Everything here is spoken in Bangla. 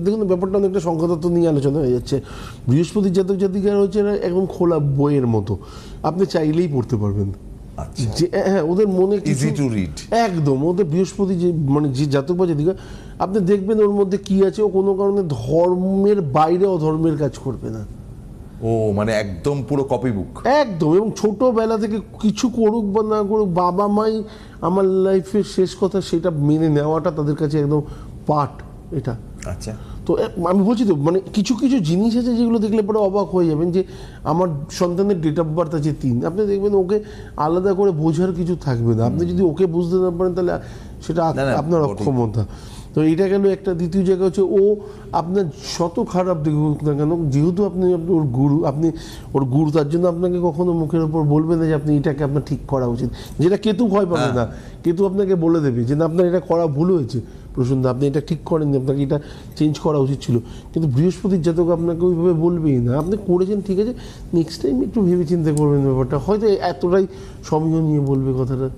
দেখুন ব্যাপারটা অনেকটা সংখ্যাতত্ত্ব নিয়ে আলোচনা হয়ে যাচ্ছে। বৃহস্পতির জাতক জাতিকারা হচ্ছে এরা একদম খোলা বইয়ের মতো, আপনি চাইলেই পড়তে পারবেন। আচ্ছা, যে হ্যাঁ, ওদের মনে ইজি টু রিড। একদম ওদের বৃহস্পতি যে মানে যে জাতক বা জাতিকা, আপনি দেখবেন ওর মধ্যে কি আছে, ও কোনো কারণে ধর্মের বাইরে অধর্মের কাজ করবে না। ও মানে একদম পুরো কপি বুক। একদম, এবং ছোটবেলা থেকে কিছু করুক বা না করুক, বাবা মাই আমার লাইফের শেষ কথা সেটা মেনে নেওয়াটা তাদের কাছে একদম পার্ট এটা। আচ্ছা, তো আমি বলছি তো মানে কিছু কিছু জিনিস আছে যেগুলো দেখলে পরে অবাক হয়ে যাবেন, যে আমার সন্তানের ডেট অফ বার্থ আছে 3, আপনি দেখবেন ওকে আলাদা করে বোঝার কিছু থাকবে না। আপনি যদি ওকে বুঝতে না পারেন তাহলে সেটা আপনার অক্ষমতা। তো এটা গেল একটা। দ্বিতীয় জায়গা হচ্ছে ও আপনার শত খারাপ দেখুক না কেন, যেহেতু আপনি ওর গুরু, আপনি ওর গুরু, তার জন্য আপনাকে কখনো মুখের ওপর বলবে না যে আপনি এটাকে আপনার ঠিক করা উচিত, যেটা কেতু ভয় পাবে না। কেতু আপনাকে বলে দেবে যে না, আপনার এটা করা ভুল হয়েছে প্রসন্ন, আপনি এটা ঠিক করেননি, আপনাকে এটা চেঞ্জ করা উচিত ছিল। কিন্তু বৃহস্পতির জাতক আপনাকে ওইভাবে বলবেই না, আপনি করেছেন ঠিক আছে, নেক্সট টাইম একটু ভেবে চিন্তা করবেন ব্যাপারটা, হয়তো এতটাই সময় নিয়ে বলবে কথাটা।